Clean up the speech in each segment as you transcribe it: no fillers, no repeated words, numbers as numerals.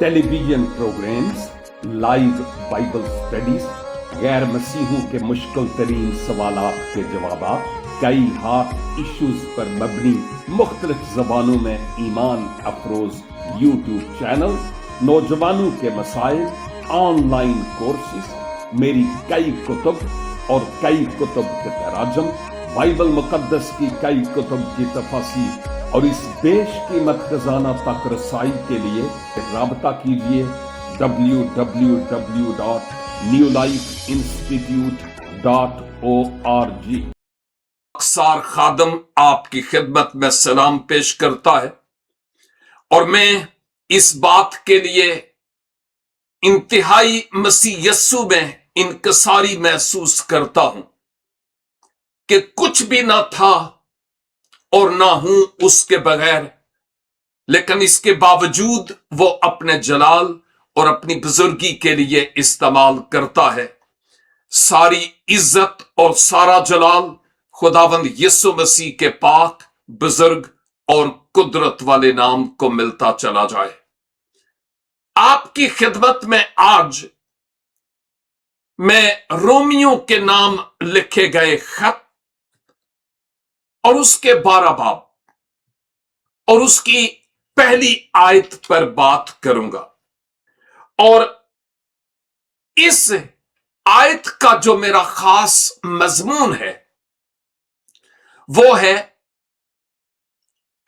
Television programmes, live Bible studies, गैर मसीहों के मुश्किल तरीन सवालात के जवाब, कई हॉट इश्यूज पर मबनी मुख्तलिफ जबानों में ईमान अफरोज यूट्यूब चैनल, नौजवानों के मसाइल, ऑनलाइन कोर्सेज, मेरी कई कुतुब और कई कुतुब के तराजम, बाइबल मुकद्दस की कई कुतुब की तफासीर और इस बेशकीमत खजाना तक रसाई के लिए राबता कीजिए www.newlifeinstitute.org। अक्सार खादम आपकी खिदमत में सलाम पेश करता है और मैं इस बात के लिए इंतहाई मसीह यस्सु में इनकसारी महसूस करता हूं कि कुछ भी ना था और ना हूं उसके बगैर, लेकिन इसके बावजूद वो अपने जलाल और अपनी बुजुर्गी के लिए इस्तेमाल करता है। सारी इज्जत और सारा जलाल खुदावंद यीशु मसीह के पाक, बुजुर्ग और कुदरत वाले नाम को मिलता चला जाए। आपकी खिदमत में आज मैं रोमियो के नाम लिखे गए खत और उसके 12 बाब और उसकी पहली आयत पर बात करूंगा। और इस आयत का जो मेरा खास मजमून है वो है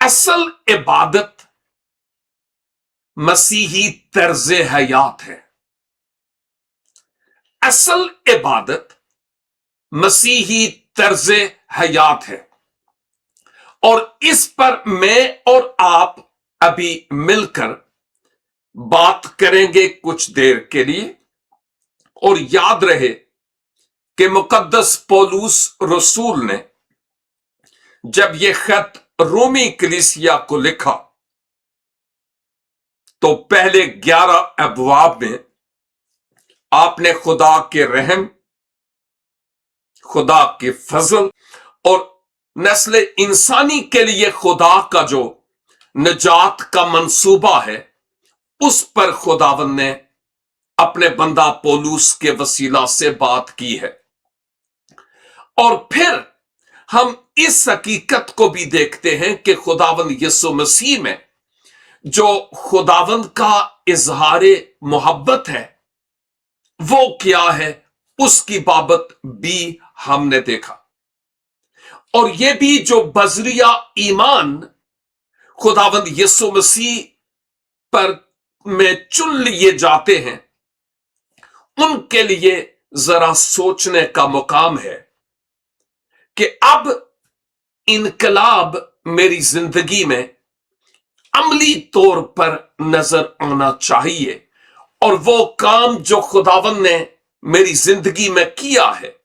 असल इबादत मसीही तर्ज हयात है। असल इबादत मसीही तर्ज हयात है और इस पर मैं और आप अभी मिलकर बात करेंगे कुछ देर के लिए। और याद रहे कि मुकद्दस पौलुस रसूल ने जब यह खत रोमी कलीसिया को लिखा तो पहले 11 अबवाब में आपने खुदा के रहम, खुदा के फजल और नस्ल इंसानी के लिए खुदा का जो निजात का मंसूबा है उस पर खुदावन ने अपने बंदा पौलुस के वसीला से बात की है। और फिर हम इस हकीकत को भी देखते हैं कि खुदावंद यीशु मसीह में जो खुदावंद का इजहारे मोहब्बत है वो क्या है, उसकी बाबत भी हमने देखा। और ये भी जो बजरिया ईमान खुदावंद यीशु मसीह पर में चुन लिए जाते हैं उनके लिए जरा सोचने का मुकाम है कि अब इनकलाब मेरी जिंदगी में अमली तौर पर नजर आना चाहिए और वो काम जो खुदावंद ने मेरी जिंदगी में किया है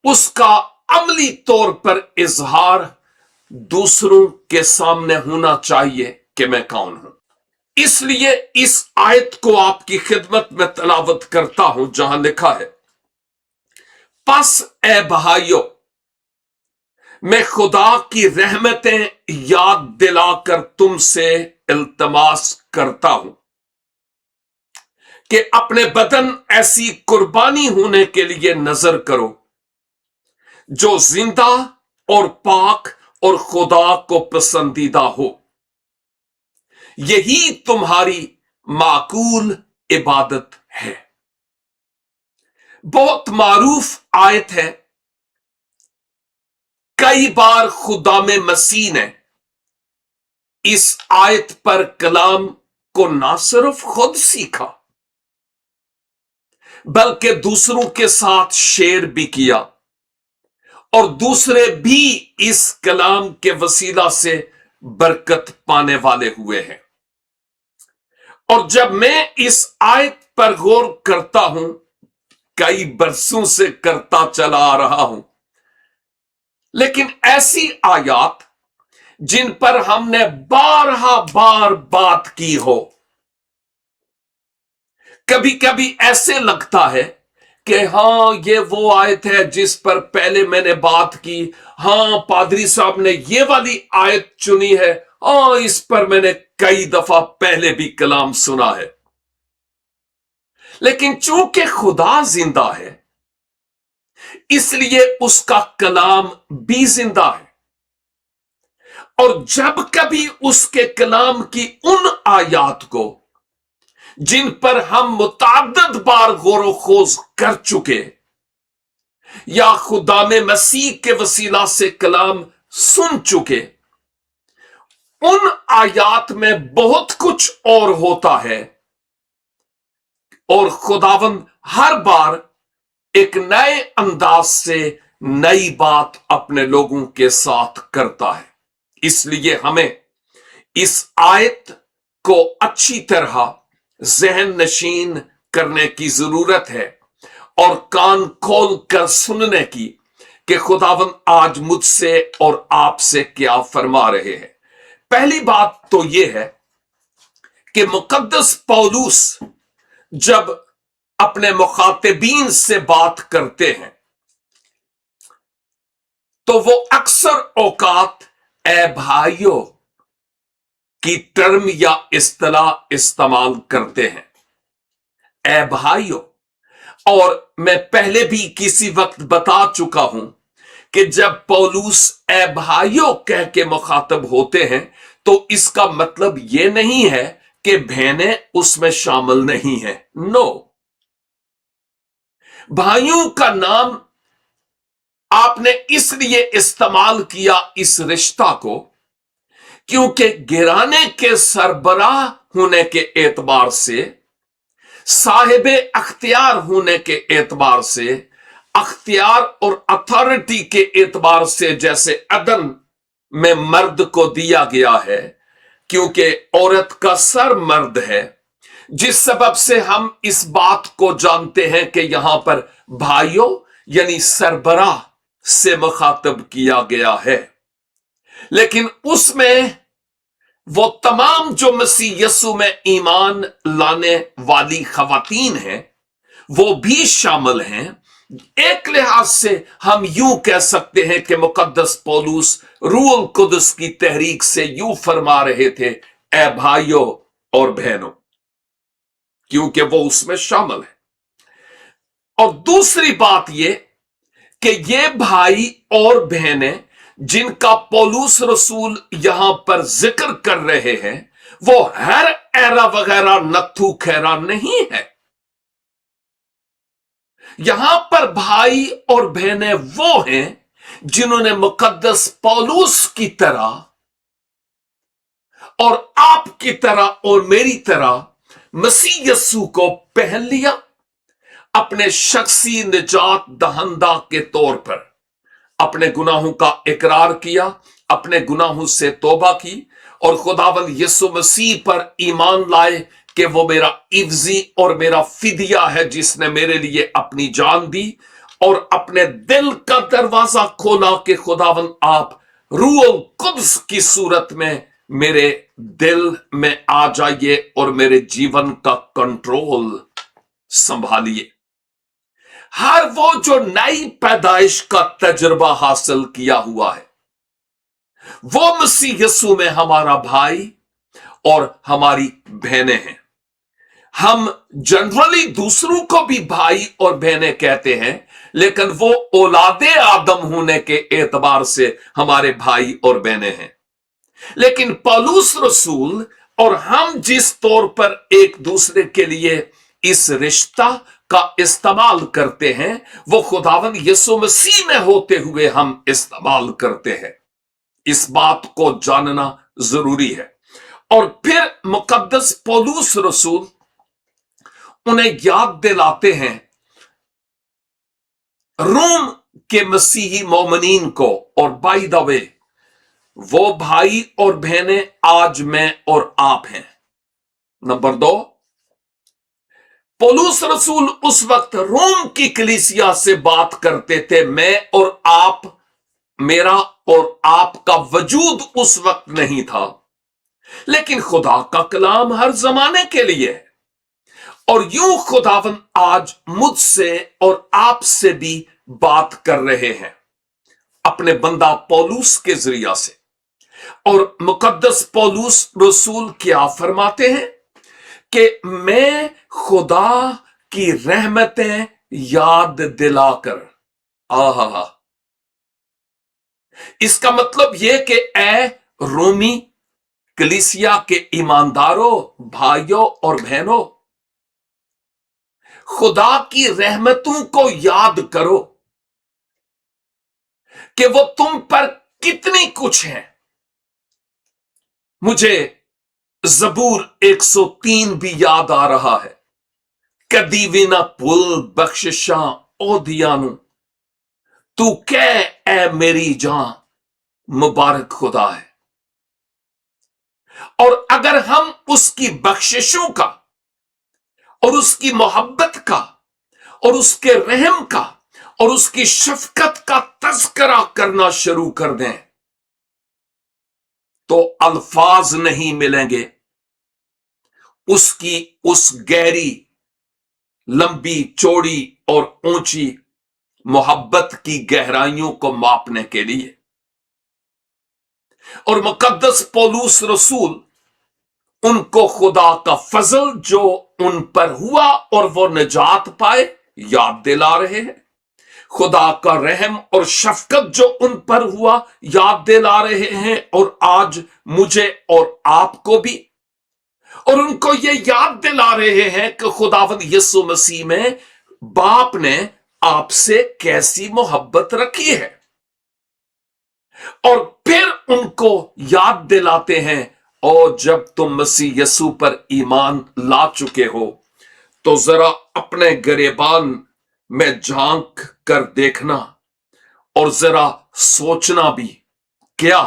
उसका अमली तौर पर इजहार दूसरों के सामने होना चाहिए कि मैं कौन हूं। इसलिए इस आयत को आपकी खिदमत में तलावत करता हूं जहां लिखा है, पस ए भाइयों, मैं खुदा की रहमतें याद दिलाकर तुमसे इल्तमास करता हूं कि अपने बदन ऐसी कुर्बानी होने के लिए नजर करो जो जिंदा और पाक और खुदा को पसंदीदा हो। यही तुम्हारी माकूल इबादत है। बहुत मारूफ आयत है। कई बार खुदा में मसीह ने इस आयत पर कलाम को ना सिर्फ खुद सीखा बल्कि दूसरों के साथ शेयर भी किया और दूसरे भी इस कलाम के वसीला से बरकत पाने वाले हुए हैं। और जब मैं इस आयत पर गौर करता हूं, कई बरसों से करता चला आ रहा हूं, लेकिन ऐसी आयत जिन पर हमने 12 बार बात की हो, कभी कभी ऐसे लगता है कि हां ये वो आयत है जिस पर पहले मैंने बात की, हां पादरी साहब ने ये वाली आयत चुनी है, और इस पर मैंने कई दफा पहले भी कलाम सुना है, लेकिन चूंकि खुदा जिंदा है इसलिए उसका कलाम भी जिंदा है। और जब कभी उसके कलाम की उन आयात को जिन पर हम मुतअद्दिद बार गौर खोज कर चुके या खुदा में मसीह के वसीला से कलाम सुन चुके, उन आयात में बहुत कुछ और होता है और खुदावंद हर बार एक नए अंदाज से नई बात अपने लोगों के साथ करता है। इसलिए हमें इस आयत को अच्छी तरह जहन नशीन करने की जरूरत है और कान खोल कर सुनने की कि खुदावंद आज मुझसे और आपसे क्या फरमा रहे हैं। पहली बात तो यह है कि मुकद्दस पौलुस जब अपने मुखातिबीन से बात करते हैं तो वो अक्सर औकात ए भाइयों की टर्म या इस्तिलाह इस्तेमाल करते हैं, ए भाइयों। और मैं पहले भी किसी वक्त बता चुका हूं कि जब पौलुस ए भाइयों कह के मुखातब होते हैं तो इसका मतलब यह नहीं है कि बहनें उसमें शामिल नहीं है। नो, भाइयों का नाम आपने इसलिए इस्तेमाल किया इस रिश्ता को क्योंकि गिराने के सरबराह होने के एतबार से, साहिबे अख्तियार होने के एतबार से, अख्तियार और अथॉरिटी के एतबार से जैसे अदन में मर्द को दिया गया है, क्योंकि औरत का सर मर्द है, जिस सबब से हम इस बात को जानते हैं कि यहां पर भाइयों यानी सरबराह से मुखातब किया गया है। लेकिन उसमें वो तमाम जो मसीह यस्सु में ईमान लाने वाली खवातीन हैं वो भी शामिल हैं। एक लिहाज से हम यूं कह सकते हैं कि मुकद्दस पौलुस रूहुल कुदस की तहरीक से यूं फरमा रहे थे, ए भाइयों और बहनों, क्योंकि वो उसमें शामिल है। और दूसरी बात ये कि ये भाई और बहनें जिनका पौलुस रसूल यहां पर जिक्र कर रहे हैं वो हर एरा वगैरह नत्थू खैरा नहीं है। यहां पर भाई और बहनें वो हैं जिन्होंने मुकद्दस पौलुस की तरह और आपकी तरह और मेरी तरह मसीह यस्सु को पहन लिया, अपने शख्सी निजात दहंदा के तौर पर अपने गुनाहों का इकरार किया, अपने गुनाहों से तौबा की और खुदावंद यीशु मसीह पर ईमान लाए कि वो मेरा इवजी और मेरा फिदिया है जिसने मेरे लिए अपनी जान दी, और अपने दिल का दरवाजा खोला कि खुदावंद आप रूहुल कुद्स की सूरत में मेरे दिल में आ जाइए और मेरे जीवन का कंट्रोल संभालिए। हर वो जो नई पैदाइश का तजुर्बा हासिल किया हुआ है वो मसीह यस्सु में हमारा भाई और हमारी बहनें हैं। हम जनरली दूसरों को भी भाई और बहनें कहते हैं, लेकिन वो औलादे आदम होने के एतबार से हमारे भाई और बहनें हैं। लेकिन पौलुस रसूल और हम जिस तौर पर एक दूसरे के लिए इस रिश्ता का इस्तेमाल करते हैं वो खुदावंद यीशु मसीह में होते हुए हम इस्तेमाल करते हैं। इस बात को जानना जरूरी है। और फिर मुकद्दस पौलुस रसूल उन्हें याद दिलाते हैं रोम के मसीही मोमिनीन को, और बाय द वे वो भाई और बहनें आज मैं और आप हैं। नंबर 2, पौलुस रसूल उस वक्त रोम की कलीसिया से बात करते थे। मैं और आप, मेरा और आपका वजूद उस वक्त नहीं था, लेकिन खुदा का कलाम हर जमाने के लिए है। और यूं खुदावन आज मुझसे और आपसे भी बात कर रहे हैं अपने बंदा पौलुस के जरिया से। और मुकद्दस पौलुस रसूल क्या फरमाते हैं कि मैं खुदा की रहमतें याद दिलाकर, आहा, इसका मतलब यह कि ए रोमी कलीसिया के ईमानदारों, भाइयों और बहनों, खुदा की रहमतों को याद करो कि वो तुम पर कितनी कुछ है। मुझे जबूर 103 भी याद आ रहा है, कदी विना पुल बख्शिशां ओदियानु, तू कह ए मेरी जान मुबारक खुदा है। और अगर हम उसकी बख्शिशों का और उसकी मोहब्बत का और उसके रहम का और उसकी शफकत का तज़किरा करना शुरू कर दें तो अल्फाज नहीं मिलेंगे उसकी उस गहरी, लंबी, चौड़ी और ऊंची मोहब्बत की गहराइयों को मापने के लिए। और मुकद्दस पौलुस रसूल उनको खुदा का फजल जो उन पर हुआ और वो निजात पाए याद दिला रहे हैं, खुदा का रहम और शफकत जो उन पर हुआ याद दिला रहे हैं, और आज मुझे और आपको भी। और उनको ये याद दिला रहे हैं कि खुदावंद यीशु मसीह में बाप ने आपसे कैसी मोहब्बत रखी है। और फिर उनको याद दिलाते हैं, और जब तुम मसीह यीशु पर ईमान ला चुके हो तो जरा अपने गिरेबान में झांक कर देखना और जरा सोचना भी क्या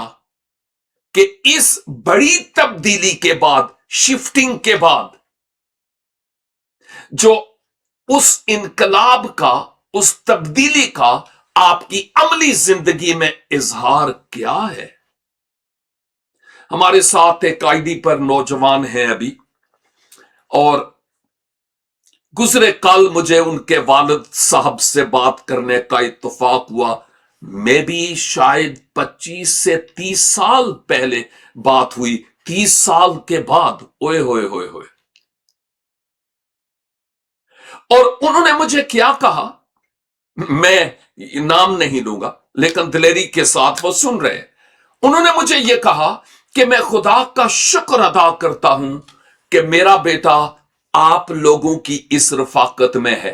कि इस बड़ी तब्दीली के बाद, शिफ्टिंग के बाद, जो उस इनकलाब का, उस तब्दीली का आपकी अमली जिंदगी में इजहार क्या है। हमारे साथ एक आईडी पर नौजवान है अभी, और गुजरे कल मुझे उनके वालिद साहब से बात करने का इत्तेफाक हुआ। मैं भी शायद 25 से 30 साल पहले बात हुई, 30 साल के बाद। ओए होए होए होए। और उन्होंने मुझे क्या कहा, मैं नाम नहीं लूंगा लेकिन दिलेरी के साथ वो सुन रहे। उन्होंने मुझे यह कहा कि मैं खुदा का शुक्र अदा करता हूं कि मेरा बेटा आप लोगों की इस रफाकत में है,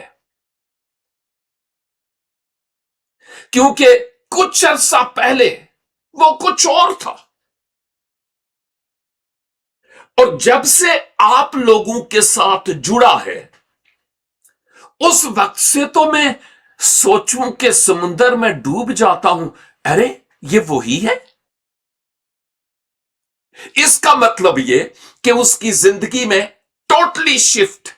क्योंकि कुछ अरसा पहले वो कुछ और था, और जब से आप लोगों के साथ जुड़ा है उस वक्त से तो मैं सोचूं के समुंदर में डूब जाता हूं। अरे ये वही है। इसका मतलब ये कि उसकी जिंदगी में टोटली शिफ्ट,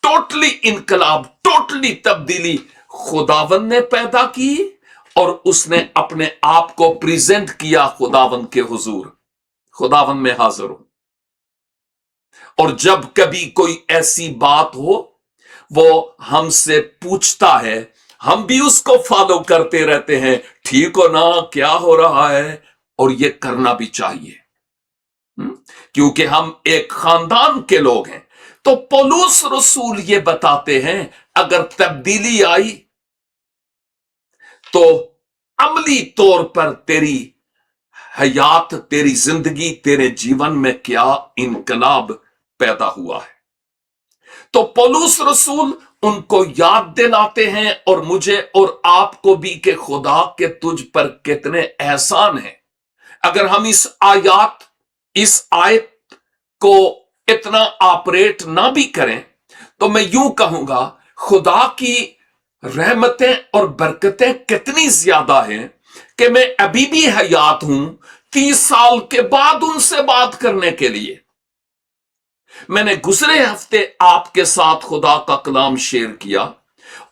टोटली इनकलाब, टोटली तब्दीली खुदावन ने पैदा की, और उसने अपने आप को प्रेजेंट किया खुदावन के हुजूर। खुदावन में हाजिर हूं। और जब कभी कोई ऐसी बात हो वो हमसे पूछता है, हम भी उसको फॉलो करते रहते हैं, ठीक हो ना, क्या हो रहा है, और ये करना भी चाहिए, क्योंकि हम एक खानदान के लोग हैं। तो पौलुस रसूल ये बताते हैं, अगर तब्दीली आई तो अमली तौर पर तेरी हयात, तेरी जिंदगी, तेरे जीवन में क्या इनकलाब पैदा हुआ है। तो पौलुस रसूल उनको याद दिलाते हैं, और मुझे और आपको भी, कि खुदा के तुझ पर कितने एहसान हैं। अगर हम इस आयत को इतना ऑपरेट ना भी करें तो मैं यूं कहूंगा, खुदा की रहमतें और बरकतें कितनी ज्यादा हैं कि मैं अभी भी हयात हूं 30 साल के बाद उनसे बात करने के लिए। मैंने गुजरे हफ्ते आपके साथ खुदा का कलाम शेयर किया,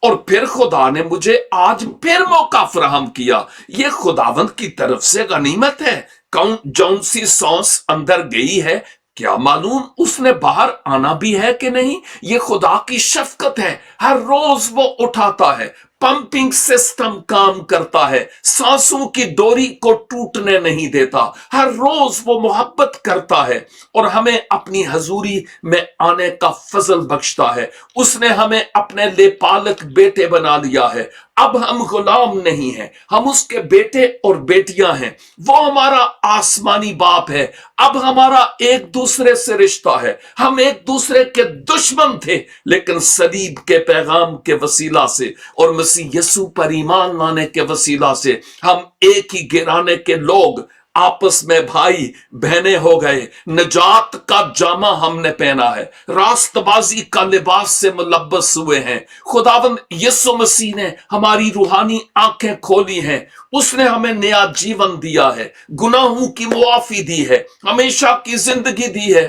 और फिर खुदा ने मुझे आज फिर मौका फराहम किया। यह खुदावंद की तरफ से गनीमत है। जौन सी सांस अंदर गई है, क्या मालूम उसने बाहर आना भी है कि नहीं। यह खुदा की शफकत है, हर रोज वो उठाता है, पंपिंग सिस्टम काम करता है, सांसों की डोरी को टूटने नहीं देता। हर रोज वो मोहब्बत करता है और हमें अपनी हजूरी में आने का फजल बख्शता है। उसने हमें अपने लेपालक बेटे बना लिया है। अब हम गुलाम नहीं हैं, हम उसके बेटे और बेटियां हैं। वो हमारा आसमानी बाप है। अब हमारा एक दूसरे से रिश्ता है। हम एक दूसरे के दुश्मन थे, लेकिन सलीब के पैगाम के वसीला से और मसीह यीशु पर ईमान लाने के वसीला से हम एक ही घराने के लोग, आपस में भाई बहने हो गए। निजात का जामा हमने पहना है, रास्तबाजी का लिबास से मुलब्बस हुए हैं। खुदावंद यीशु मसीह ने हमारी रूहानी आंखें खोली हैं। उसने हमें नया जीवन दिया है, गुनाहों की मुआफी दी है, हमेशा की जिंदगी दी है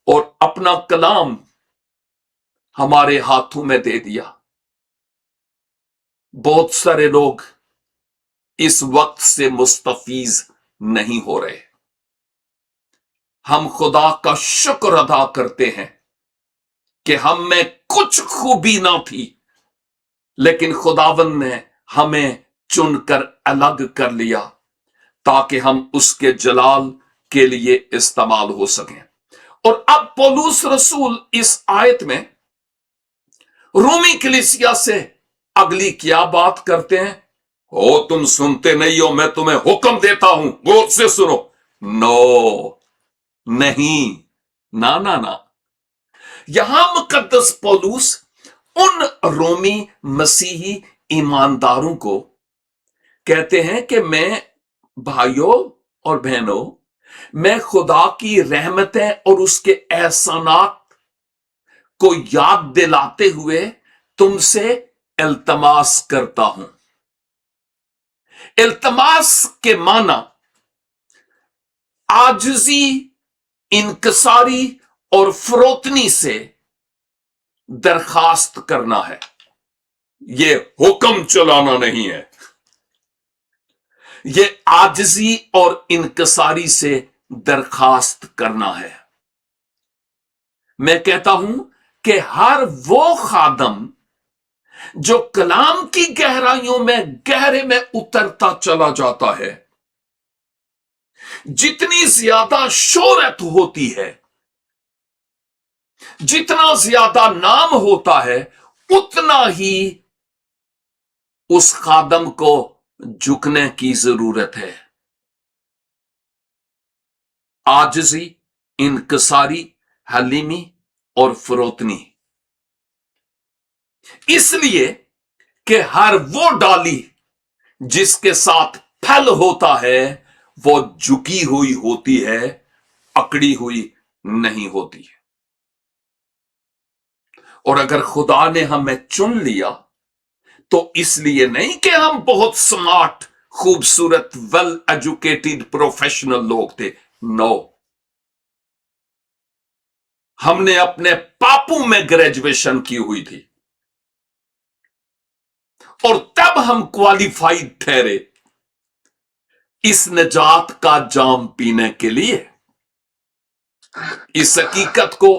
और अपना कलाम हमारे हाथों में दे दिया। बहुत सारे लोग इस वक्त से मुस्तफीज नहीं हो रहे। हम खुदा का शुक्र अदा करते हैं कि हम में कुछ खूबी ना थी, लेकिन खुदावन ने हमें चुनकर अलग कर लिया ताकि हम उसके जलाल के लिए इस्तेमाल हो सकें। और अब पौलुस रसूल इस आयत में रोमी कलीसिया से अगली क्या बात करते हैं? हो तुम सुनते नहीं हो, मैं तुम्हें हुक्म देता हूं, गौर से सुनो। नो, नहीं, ना ना ना। यहां मुकद्दस पौलुस उन रोमी मसीही ईमानदारों को कहते हैं कि मैं, भाइयों और बहनों, मैं खुदा की रहमतें और उसके एहसानात को याद दिलाते हुए तुमसे इल्तमास करता हूं। इल्तमास के माना आजिजी, इनकसारी और फरोतनी से दरखास्त करना है। यह हुक्म चलाना नहीं है, यह आजिजी और इनकसारी से दरखास्त करना है। मैं कहता हूं कि हर वो खादम जो कलाम की गहराइयों में गहरे में उतरता चला जाता है, जितनी ज्यादा शोहरत होती है, जितना ज्यादा नाम होता है, उतना ही उस खादम को झुकने की जरूरत है। आजिजी, इनकसारी, हलीमी और फरोतनी, इसलिए कि हर वो डाली जिसके साथ फल होता है वो झुकी हुई होती है, अकड़ी हुई नहीं होती है। और अगर खुदा ने हमें चुन लिया तो इसलिए नहीं कि हम बहुत स्मार्ट, खूबसूरत, वेल एजुकेटेड, प्रोफेशनल लोग थे। नो, हमने अपने पापों में ग्रेजुएशन की हुई थी और तब हम क्वालिफाइड ठहरे इस निजात का जाम पीने के लिए। इस हकीकत को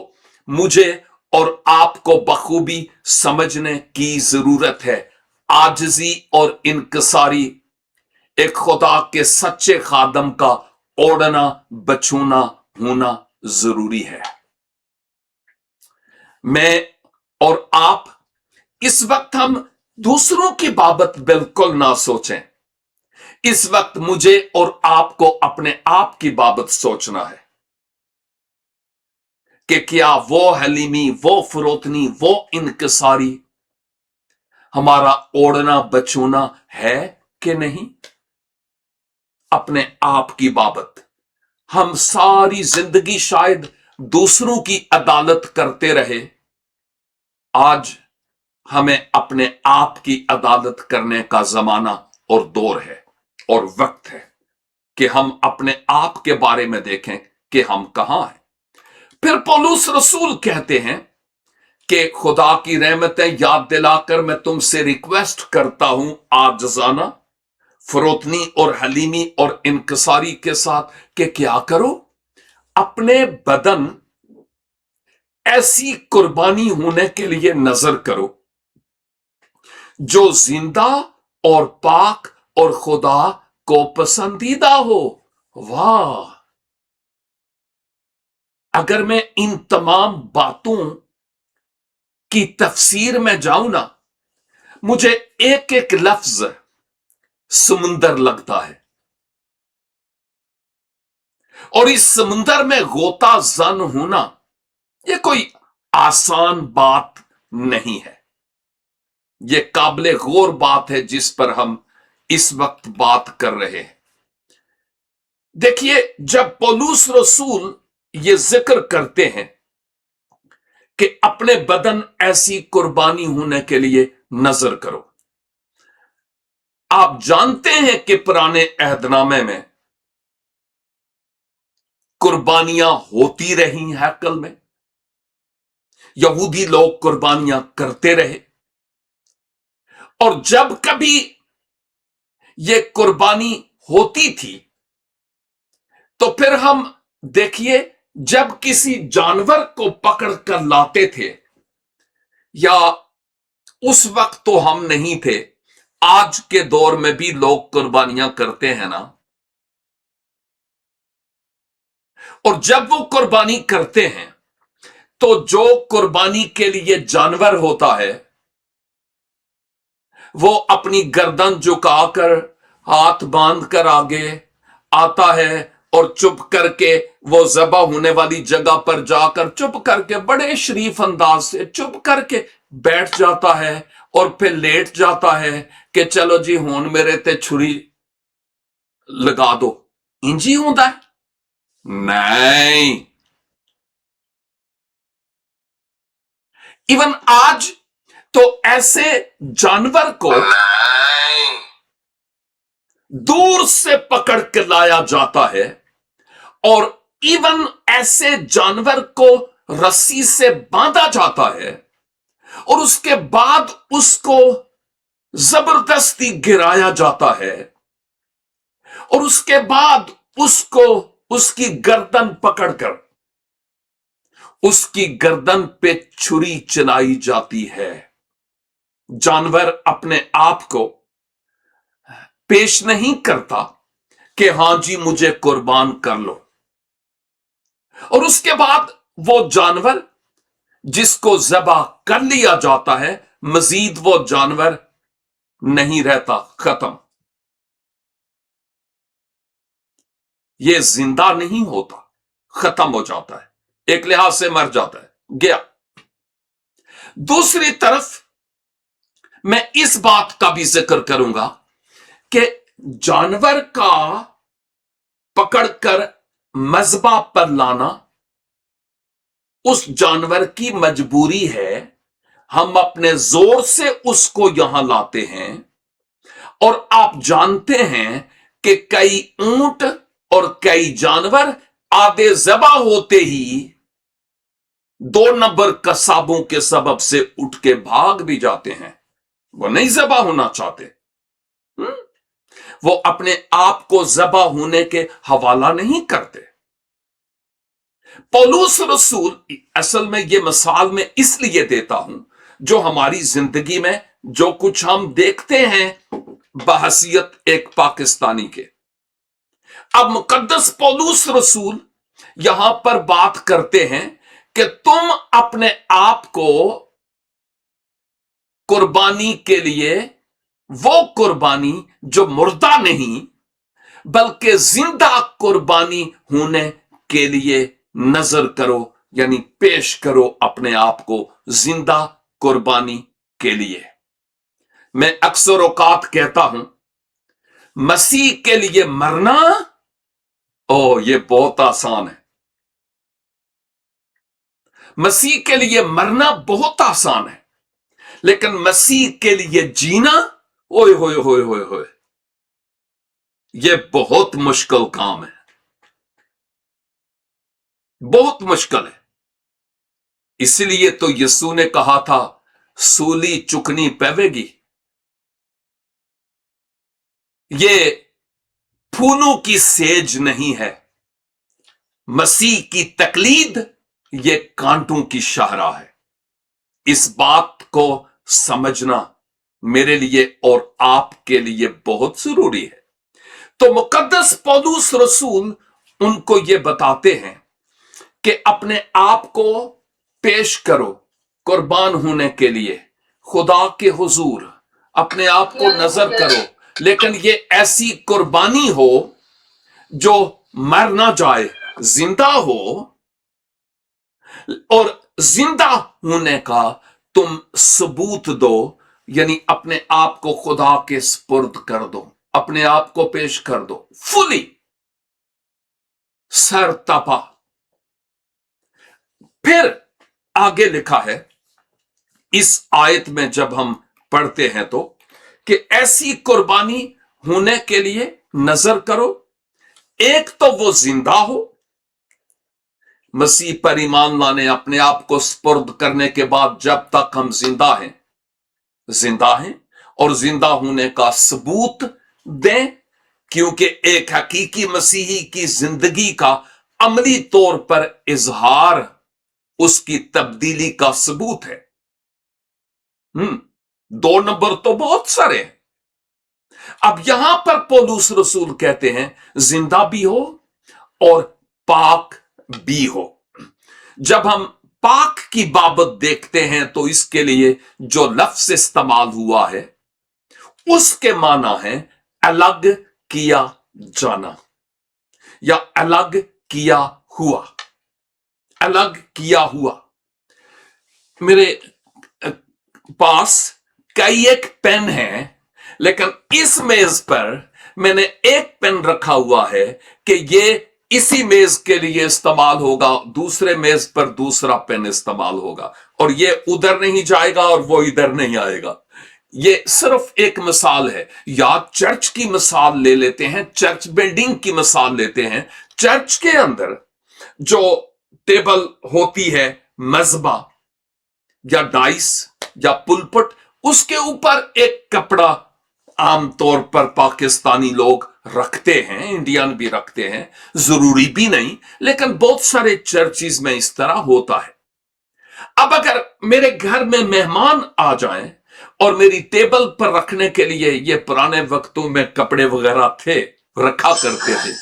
मुझे और आपको बखूबी समझने की जरूरत है। आजिजी और इनकसारी एक खुदा के सच्चे खादम का ओढ़ना बछूना होना जरूरी है। मैं और आप इस वक्त हम दूसरों की बाबत बिल्कुल ना सोचें। इस वक्त मुझे और आपको अपने आप की बाबत सोचना है कि क्या वो हलीमी, वो फरोतनी, वो इनकसारी हमारा ओढ़ना बचूना है कि नहीं। अपने आप की बाबत हम सारी जिंदगी शायद दूसरों की अदालत करते रहे। आज हमें अपने आप की अदालत करने का जमाना और दौर है और वक्त है कि हम अपने आप के बारे में देखें कि हम कहां हैं। फिर पौलुस रसूल कहते हैं कि खुदा की रहमतें याद दिलाकर मैं तुमसे रिक्वेस्ट करता हूं, आजिज़ाना, फरोतनी और हलीमी और इनकसारी के साथ, कि क्या करो, अपने बदन ऐसी कुर्बानी होने के लिए नजर करो जो जिंदा और पाक और खुदा को पसंदीदा हो। वाह, अगर मैं इन तमाम बातों की तफसीर में जाऊं ना, मुझे एक एक लफ्ज समुंदर लगता है, और इस समुंदर में गोता जन होना यह कोई आसान बात नहीं है। यह काबिले गौर बात है जिस पर हम इस वक्त बात कर रहे हैं। देखिए, जब पौलुस रसूल ये जिक्र करते हैं कि अपने बदन ऐसी कुर्बानी होने के लिए नजर करो, आप जानते हैं कि पुराने अहदनामे में कुर्बानियां होती रही हैकल में, यहूदी लोग कुर्बानियां करते रहे, और जब कभी यह कुर्बानी होती थी तो फिर हम देखिए, जब किसी जानवर को पकड़ कर लाते थे, या उस वक्त तो हम नहीं थे, आज के दौर में भी लोग कुर्बानियां करते हैं ना, और जब वो कुर्बानी करते हैं तो जो कुर्बानी के लिए जानवर होता है वो अपनी गर्दन झुकाकर हाथ बांध कर आगे आता है और चुप करके वो ज़बह होने वाली जगह पर जाकर चुप करके बड़े शरीफ अंदाज से चुप करके बैठ जाता है, और फिर लेट जाता है कि चलो जी हुन मेरे ते छुरी लगा दो। इंजी होता है? नहीं। इवन आज तो ऐसे जानवर को दूर से पकड़ के लाया जाता है, और इवन ऐसे जानवर को रस्सी से बांधा जाता है, और उसके बाद उसको जबरदस्ती गिराया जाता है, और उसके बाद उसको उसकी गर्दन पकड़कर उसकी गर्दन पे छुरी चलाई जाती है। जानवर अपने आप को पेश नहीं करता कि हां जी मुझे कुर्बान कर लो, और उसके बाद वो जानवर जिसको ज़बह कर लिया जाता है, मजीद वो जानवर नहीं रहता, खत्म। ये जिंदा नहीं होता, खत्म हो जाता है, एक लिहाज से मर जाता है, गया। दूसरी तरफ मैं इस बात का भी जिक्र करूंगा कि जानवर का पकड़कर मज़बा पर लाना उस जानवर की मजबूरी है। हम अपने जोर से उसको यहां लाते हैं, और आप जानते हैं कि कई ऊंट और कई जानवर आधे ज़बह होते ही 2 नंबर कसाबों के सबब से उठ के भाग भी जाते हैं। वो नहीं ज़बह होना चाहते, वो अपने आप को ज़बह होने के हवाला नहीं करते। पौलुस रसूल असल में ये मिसाल मैं इसलिए देता हूं, जो हमारी जिंदगी में जो कुछ हम देखते हैं बहसियत एक पाकिस्तानी के। अब मुकद्दस पौलुस रसूल यहां पर बात करते हैं कि तुम अपने आप को कुर्बानी के लिए, वो कुर्बानी जो मुर्दा नहीं बल्कि जिंदा कुर्बानी होने के लिए नजर करो, यानी पेश करो अपने आप को जिंदा कुर्बानी के लिए। मैं अक्सर औकात कहता हूं, मसीह के लिए मरना ये बहुत आसान है। मसीह के लिए मरना बहुत आसान है, लेकिन मसीह के लिए जीना ओए होए होए होए होए, यह बहुत मुश्किल काम है, बहुत मुश्किल है। इसलिए तो यीशु ने कहा था सूली चुकनी पेवेगी। ये फूलों की सेज नहीं है, मसीह की तकलीद ये कांटों की शाहरा है। इस बात को समझना मेरे लिए और आपके लिए बहुत जरूरी है। तो मुकद्दस पौलुस रसूल उनको ये बताते हैं कि अपने आप को पेश करो कुर्बान होने के लिए खुदा के हुजूर, अपने आप को नजर करो, लेकिन ये ऐसी कुर्बानी हो जो मर ना जाए, जिंदा हो, और जिंदा होने का तुम सबूत दो, यानी अपने आप को खुदा के सुपुर्द कर दो, अपने आप को पेश कर दो फुली, सर तपा। फिर आगे लिखा है इस आयत में जब हम पढ़ते हैं तो कि ऐसी कुर्बानी होने के लिए नजर करो, एक तो वो जिंदा हो, मसीह पर ईमान लाने अपने आप को सुपुर्द करने के बाद जब तक हम जिंदा हैं और जिंदा होने का सबूत दें, क्योंकि एक हकीकी मसीही की जिंदगी का अमली तौर पर इजहार उसकी तब्दीली का सबूत है। 2 नंबर तो बहुत सारे हैं। अब यहां पर पौलुस रसूल कहते हैं जिंदा भी हो और पाक भी हो। जब हम पाक की बाबत देखते हैं तो इसके लिए जो लफ्ज इस्तेमाल हुआ है उसके माना है अलग किया जाना या अलग किया हुआ, अलग किया हुआ। मेरे पास कई एक पेन है, लेकिन इस मेज पर मैंने एक पेन रखा हुआ है कि ये इसी मेज के लिए इस्तेमाल होगा, दूसरे मेज पर दूसरा पेन इस्तेमाल होगा, और ये उधर नहीं जाएगा और वो इधर नहीं आएगा। ये सिर्फ एक मिसाल है। या चर्च की मिसाल ले लेते हैं, चर्च बिल्डिंग की मिसाल लेते हैं। चर्च के अंदर जो टेबल होती है, मज़बा या डाइस या पुलपट, उसके ऊपर एक कपड़ा आमतौर पर पाकिस्तानी लोग रखते हैं, इंडियन भी रखते हैं, जरूरी भी नहीं, लेकिन बहुत सारे चर्चिज में इस तरह होता है। अब अगर मेरे घर में मेहमान आ जाएं और मेरी टेबल पर रखने के लिए, ये पुराने वक्तों में कपड़े वगैरह थे, रखा करते थे,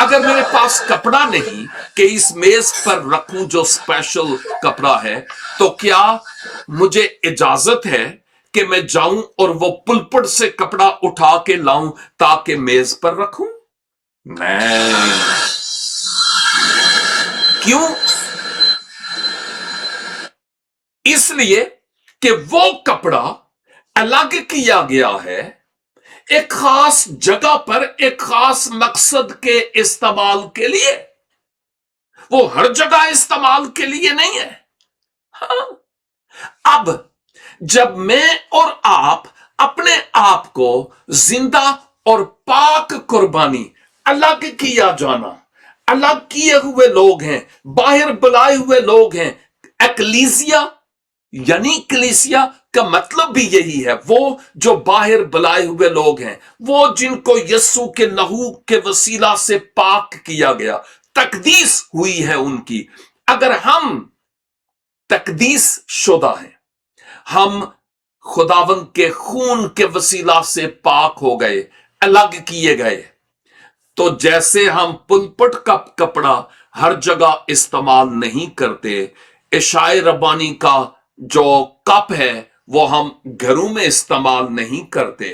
अगर मेरे पास कपड़ा नहीं कि इस मेज पर रखूं जो स्पेशल कपड़ा है, तो क्या मुझे इजाजत है कि मैं जाऊं और वो पुलपट से कपड़ा उठा के लाऊं ताकि मेज पर रखूं? नहीं। क्यों? इसलिए कि वो कपड़ा अलग किया गया है एक खास जगह पर, एक खास मकसद के इस्तेमाल के लिए। वो हर जगह इस्तेमाल के लिए नहीं है। हाँ। अब जब मैं और आप अपने आप को जिंदा और पाक कुर्बानी, अलग किया जाना, अलग किए हुए लोग हैं, बाहर बुलाए हुए लोग हैं, एक्लीसिया यानी कलीसिया का मतलब भी यही है, वो जो बाहर बुलाए हुए लोग हैं, वो जिनको यस्सु के लहू के वसीला से पाक किया गया, तकदीस हुई है उनकी। अगर हम तकदीस शुदा हैं, हम खुदावंद के खून के वसीला से पाक हो गए, अलग किए गए, तो जैसे हम पुलपट का कपड़ा हर जगह इस्तेमाल नहीं करते, इशाए रब्बानी का जो कप है वो हम घरों में इस्तेमाल नहीं करते,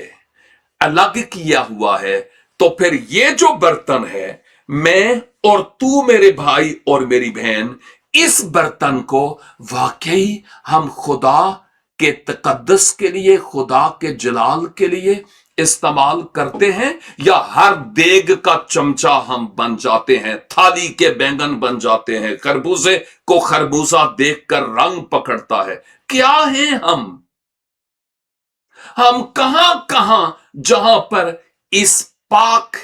अलग किया हुआ है, तो फिर ये जो बर्तन है, मैं और तू मेरे भाई और मेरी बहन, इस बर्तन को वाकई हम खुदा के तकद्दस के लिए, खुदा के जलाल के लिए इस्तेमाल करते हैं, या हर देग का चमचा हम बन जाते हैं, थाली के बैंगन बन जाते हैं, खरबूजे को खरबूजा देखकर रंग पकड़ता है? क्या है हम कहां कहां जहां पर इस पाक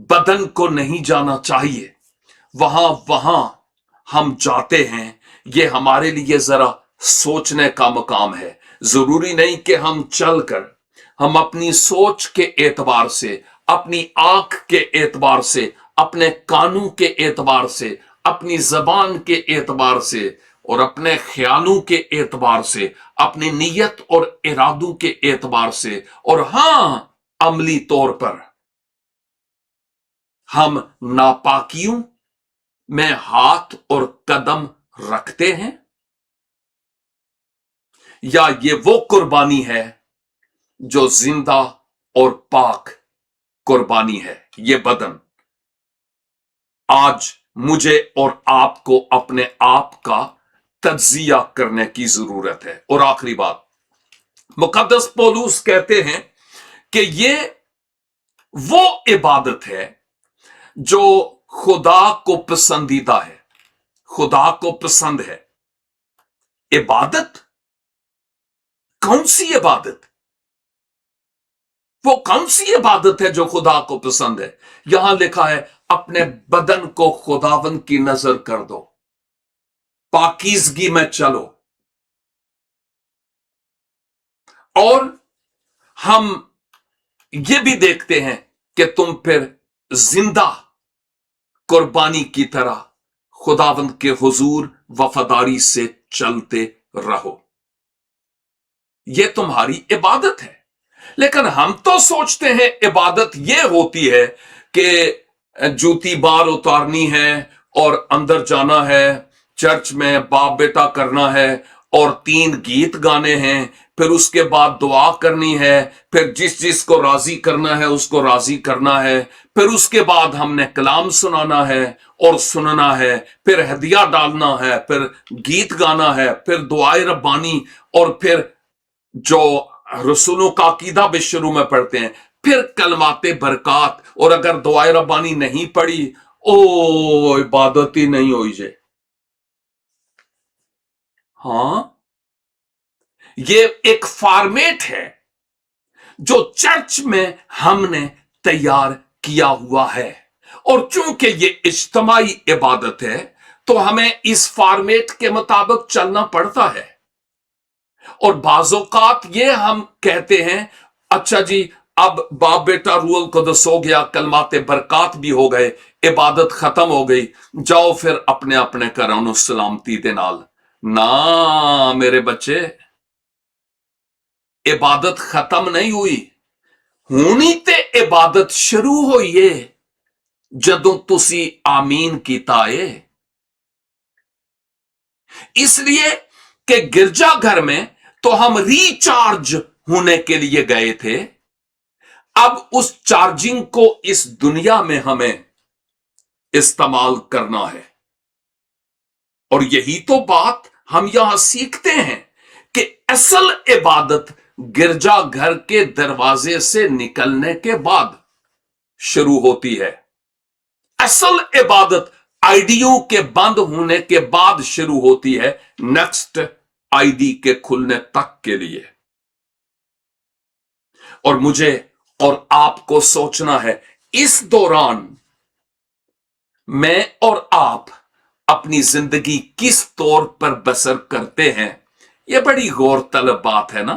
बदन को नहीं जाना चाहिए, वहां हम जाते हैं। ये हमारे लिए जरा सोचने का मकाम है। जरूरी नहीं कि हम चलकर, हम अपनी सोच के एतबार से, अपनी आंख के एतबार से, अपने कानों के एतबार से, अपनी जबान के एतबार से और अपने ख्यालों के एतबार से, अपनी नीयत और इरादों के एतबार से, और हां, अमली तौर पर हम नापाकियों में हाथ और कदम रखते हैं, या ये वो कुर्बानी है जो जिंदा और पाक कुर्बानी है। ये बदन आज मुझे और आपको अपने आप का तज्जिया करने की जरूरत है। और आखिरी बात, मुकद्दस पौलुस कहते हैं कि ये वो इबादत है जो खुदा को पसंदीदा है, खुदा को पसंद है। इबादत, कौन सी इबादत? वो कौन सी इबादत है जो खुदा को पसंद है? यहां लिखा है, अपने बदन को खुदावन की नजर कर दो, पाकीज़गी में चलो। और हम ये भी देखते हैं कि तुम फिर जिंदा कुर्बानी की तरह खुदावंद के हुजूर वफादारी से चलते रहो। यह तुम्हारी इबादत है। लेकिन हम तो सोचते हैं इबादत यह होती है कि जूती बार उतारनी है और अंदर जाना है, चर्च में बाप बेटा करना है और 3 गीत गाने हैं, फिर उसके बाद दुआ करनी है, फिर जिस जिस को राजी करना है उसको राजी करना है, फिर उसके बाद हमने कलाम सुनाना है और सुनना है, फिर हदिया डालना है, फिर गीत गाना है, फिर दुआए रब्बानी, और फिर जो रसूलों का अकीदा भी शुरू में पढ़ते हैं, फिर कलमाते बरकात। और अगर दुआए रब्बानी नहीं पढ़ी, ओ इबादत ही नहीं हुई जे। हां, ये एक फॉर्मेट है जो चर्च में हमने तैयार किया हुआ है। और चूंकि ये इज्तिमाई इबादत है तो हमें इस फॉर्मेट के मुताबिक चलना पड़ता है। और बाज़ोकात ये हम कहते हैं, अच्छा जी अब बाप बेटा रूल कुदस हो गया, कलमाते बरकात भी हो गए, इबादत खत्म हो गई, जाओ फिर अपने अपने घरों नूं सलामती दे नाल। ना मेरे बच्चे, इबादत खत्म नहीं हुई, हुणी ते इबादत शुरू होई है जदों तुसी आमीन कीता है। इसलिए कि गिरजाघर में तो हम रिचार्ज होने के लिए गए थे, अब उस चार्जिंग को इस दुनिया में हमें इस्तेमाल करना है। और यही तो बात हम यहां सीखते हैं कि असल इबादत गिरजाघर के दरवाजे से निकलने के बाद शुरू होती है। असल इबादत आईडियों के बंद होने के बाद शुरू होती है, नेक्स्ट आईडी के खुलने तक के लिए। और मुझे और आपको सोचना है, इस दौरान मैं और आप अपनी जिंदगी किस तौर पर बसर करते हैं। यह बड़ी गौरतलब बात है ना,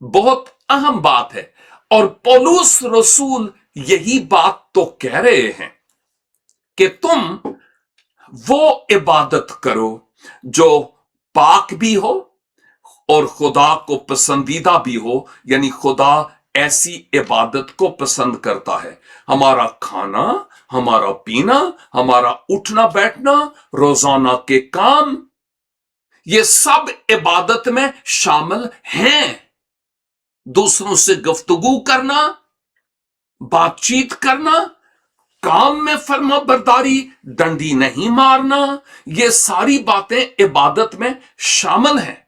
बहुत अहम बात है। और पौलुस रसूल यही बात तो कह रहे हैं कि तुम वो इबादत करो जो पाक भी हो और खुदा को पसंदीदा भी हो। यानी खुदा ऐसी इबादत को पसंद करता है। हमारा खाना, हमारा पीना, हमारा उठना बैठना, रोजाना के काम, ये सब इबादत में शामिल हैं। दूसरों से गुफ्तगू करना, बातचीत करना, काम में फर्मा बरदारी, डंडी नहीं मारना, ये सारी बातें इबादत में शामिल हैं।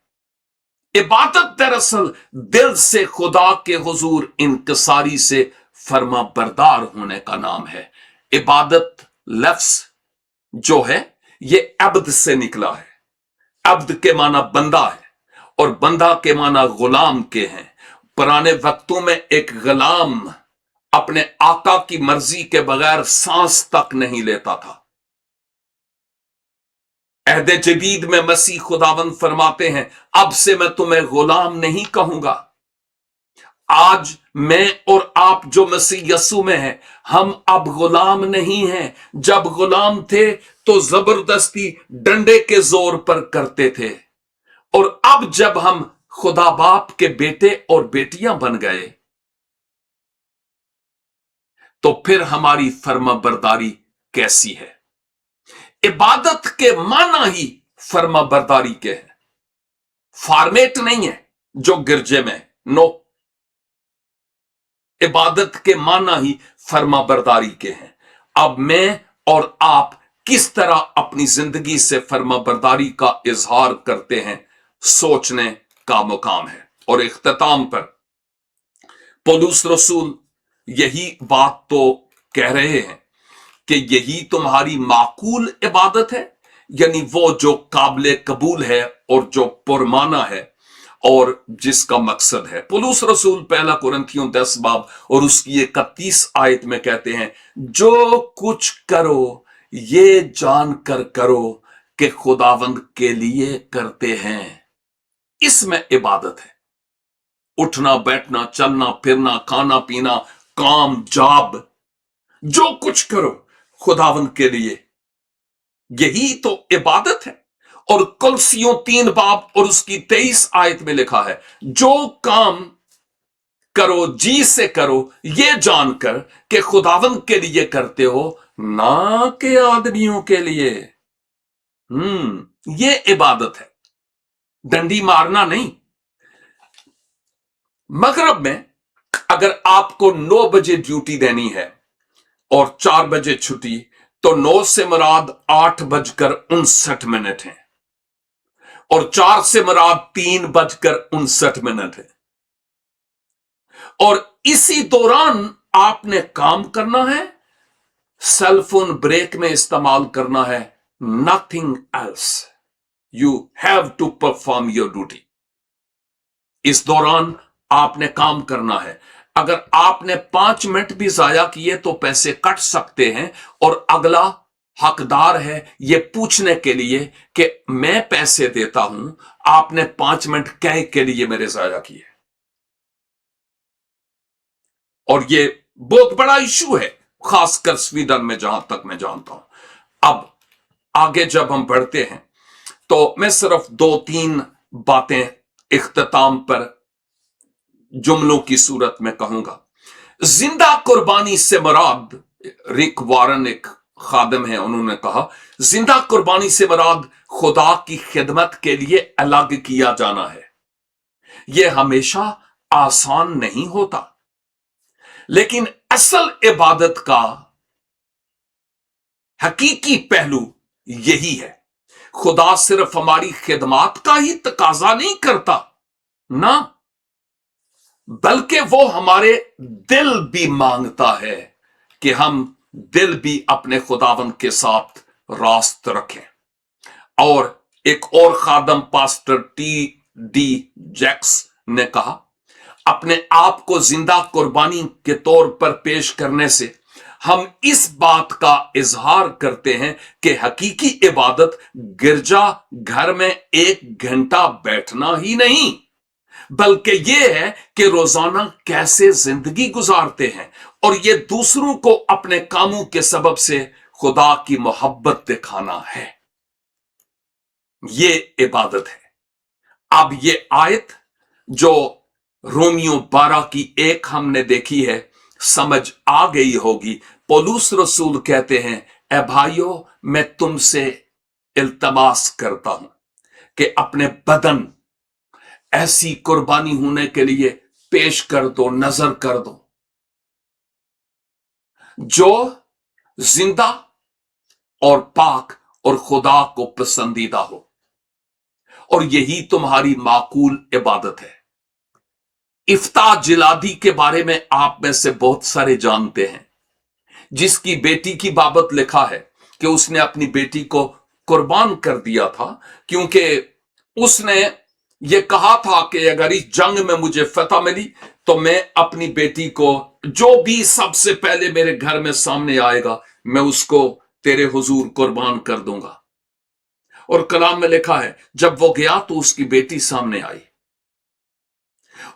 इबादत दरअसल दिल से खुदा के हुजूर इंकिसारी से फर्मा बरदार होने का नाम है। इबादत लफ्ज जो है ये अब्द से निकला है। अब्द के माना बंदा है और बंदा के माना गुलाम के हैं। पुराने वक्तों में एक गुलाम अपने आका की मर्जी के बगैर सांस तक नहीं लेता था। अहदे जदीद में मसीह खुदावंद फरमाते हैं, अब से मैं तुम्हें गुलाम नहीं कहूंगा, आज मैं और आप जो मसीह यस्सु में हैं, हम अब गुलाम नहीं हैं। जब गुलाम थे तो जबरदस्ती डंडे के जोर पर करते थे, और अब जब हम खुदा बाप के बेटे और बेटियां बन गए तो फिर हमारी फर्माबरदारी कैसी है? इबादत के माना ही फर्माबरदारी के हैं, फॉर्मेट नहीं है जो गिरजे में। नो, इबादत के माना ही फर्माबरदारी के हैं। अब मैं और आप किस तरह अपनी जिंदगी से फर्माबरदारी का इजहार करते हैं, सोचने का मुकाम है। और इख्तिताम पर पौलुस रसूल यही बात तो कह रहे हैं कि यही तुम्हारी माकूल इबादत है, यानी वो जो काबिल कबूल है और जो पुरमाना है और जिसका मकसद है। पौलुस रसूल पहला कुरिन्थियों 10 बाब और उसकी 31 आयत में कहते हैं, जो कुछ करो ये जानकर करो कि खुदावंद के लिए करते हैं। इसमें इबादत है। उठना बैठना, चलना फिरना, खाना पीना, काम जाब, जो कुछ करो खुदावंद के लिए, यही तो इबादत है। और कुलसियों 3 बाब और उसकी 23 आयत में लिखा है, जो काम करो जी से करो ये जानकर कि खुदावंद के लिए करते हो, ना कि आदमियों के लिए। ये इबादत है, डंडी मारना नहीं। मगरब में अगर आपको 9 बजे ड्यूटी देनी है और 4 बजे छुट्टी, तो 9 से मुराद 8:59 है और 4 से मुराद 3:59 है। और इसी दौरान आपने काम करना है, सेल फोन ब्रेक में इस्तेमाल करना है, nothing else. You have to perform your duty. इस दौरान आपने काम करना है। अगर आपने 5 मिनट भी जाया किए तो पैसे कट सकते हैं, और अगला हकदार है ये पूछने के लिए कि मैं पैसे देता हूं, आपने 5 मिनट कह के लिए मेरे जाया किए। और ये बहुत बड़ा इशू है, खासकर स्वीडन में, जहां तक मैं जानता हूं। अब आगे जब हम बढ़ते हैं तो मैं सिर्फ 2-3 बातें इख्तिताम पर जुमलों की सूरत में कहूंगा। जिंदा कुर्बानी से मुराद, रिक वारन एक खादिम है, उन्होंने कहा, जिंदा कुर्बानी से मुराद खुदा की खिदमत के लिए अलग किया जाना है। यह हमेशा आसान नहीं होता, लेकिन असल इबादत का हकीकी पहलू यही है। खुदा सिर्फ हमारी खिदमत का ही तकाजा नहीं करता ना, बल्कि वो हमारे दिल भी मांगता है कि हम दिल भी अपने खुदावंद के साथ रास्त रखें। और एक और खादम पास्टर T.D. जैक्स ने कहा, अपने आप को जिंदा कुर्बानी के तौर पर पेश करने से हम इस बात का इजहार करते हैं कि हकीकी इबादत गिरजा घर में 1 घंटा बैठना ही नहीं, बल्कि यह है कि रोजाना कैसे जिंदगी गुजारते हैं, और यह दूसरों को अपने कामों के सबब से खुदा की मोहब्बत दिखाना है। यह इबादत है। अब यह आयत जो रोमियो 12 की 1 हमने देखी है, समझ आ गई होगी। पौलुस रसूल कहते हैं, ए भाइयों, मैं तुमसे इल्तमास करता हूं कि अपने बदन ऐसी कुर्बानी होने के लिए पेश कर दो, नजर कर दो, जो जिंदा और पाक और खुदा को पसंदीदा हो, और यही तुम्हारी माकूल इबादत है। इफ्ता जिलादी के बारे में आप में से बहुत सारे जानते हैं, जिसकी बेटी की बाबत लिखा है कि उसने अपनी बेटी को कुर्बान कर दिया था, क्योंकि उसने ये कहा था कि अगर इस जंग में मुझे फतह मिली तो मैं अपनी बेटी को, जो भी सबसे पहले मेरे घर में सामने आएगा, मैं उसको तेरे हुजूर कुर्बान कर दूंगा। और कलाम में लिखा है, जब वो गया तो उसकी बेटी सामने आई।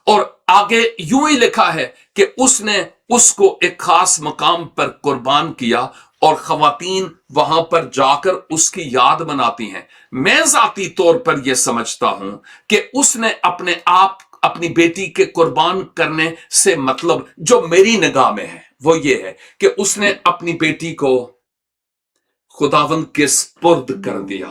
और आगे यूं ही लिखा है कि उसने उसको एक खास मकाम पर कुर्बान किया और खवातीन वहां पर जाकर उसकी याद मनाती हैं। मैं जाती तौर पर यह समझता हूं कि उसने अपने आप अपनी बेटी के कुर्बान करने से मतलब जो मेरी निगाह में है वो ये है कि उसने अपनी बेटी को खुदावंद के स्पुर्द कर दिया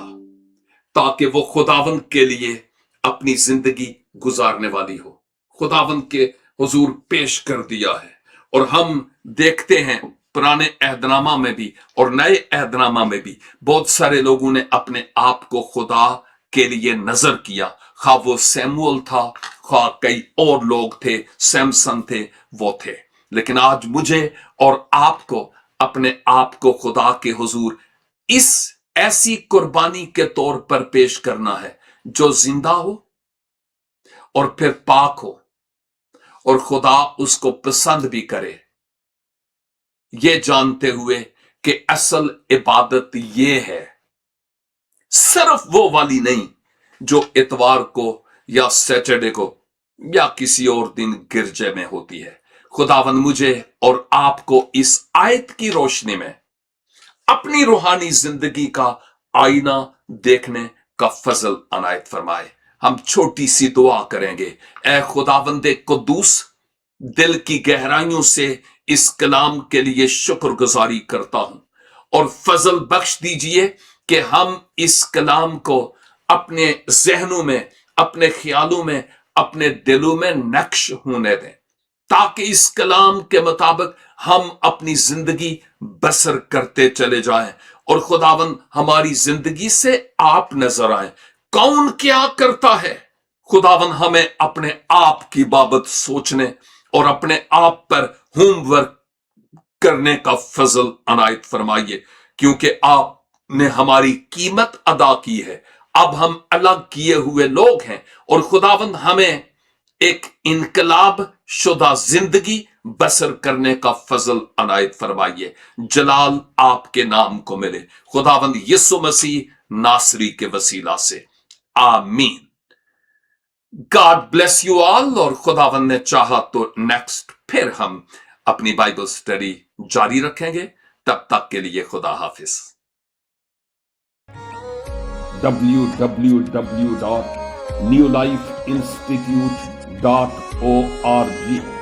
ताकि वो खुदावंद के लिए अपनी जिंदगी गुजारने वाली हो, खुदावंद के हुजूर पेश कर दिया है। और हम देखते हैं पुराने अहदनामा में भी और नए अहदनामा में भी बहुत सारे लोगों ने अपने आप को खुदा के लिए नजर किया, खा वो सैमुअल था, खा कई और लोग थे, सैमसन थे, वो थे। लेकिन आज मुझे और आपको अपने आप को खुदा के हुजूर इस ऐसी कुर्बानी के तौर पर पेश करना है जो जिंदा हो और फिर पाक हो और खुदा उसको पसंद भी करे, ये जानते हुए कि असल इबादत ये है, सिर्फ वो वाली नहीं जो इतवार को या सैटरडे को या किसी और दिन गिरजे में होती है। खुदावंद मुझे और आपको इस आयत की रोशनी में अपनी रूहानी जिंदगी का आईना देखने का फजल अनायत फरमाए। हम छोटी सी दुआ करेंगे। ए खुदावंदे कुद्दूस, दिल की गहराइयों से इस कलाम के लिए शुक्रगुजारी करता हूं और फजल बख्श दीजिए कि हम इस कलाम को अपने जहनों में, अपने ख्यालों में, अपने दिलों में नक्श होने दें ताकि इस कलाम के मुताबिक हम अपनी जिंदगी बसर करते चले जाएं और खुदावंद हमारी जिंदगी से आप नजर आए। कौन क्या करता है, खुदावंद हमें अपने आप की बाबत सोचने और अपने आप पर होमवर्क करने का फजल अनायत फरमाइए, क्योंकि आपने हमारी कीमत अदा की है। अब हम अलग किए हुए लोग हैं और खुदावंद हमें एक इनकलाब शुदा जिंदगी बसर करने का फजल अनायत फरमाइए। जलाल आपके नाम को मिले खुदावंद यीशु मसीह नासरी के वसीला से, आमीन। God bless you all. और खुदावंद ने चाहा तो नेक्स्ट फिर हम अपनी बाइबल स्टडी जारी रखेंगे। तब तक के लिए खुदा हाफिज। www.newlifeinstitute.org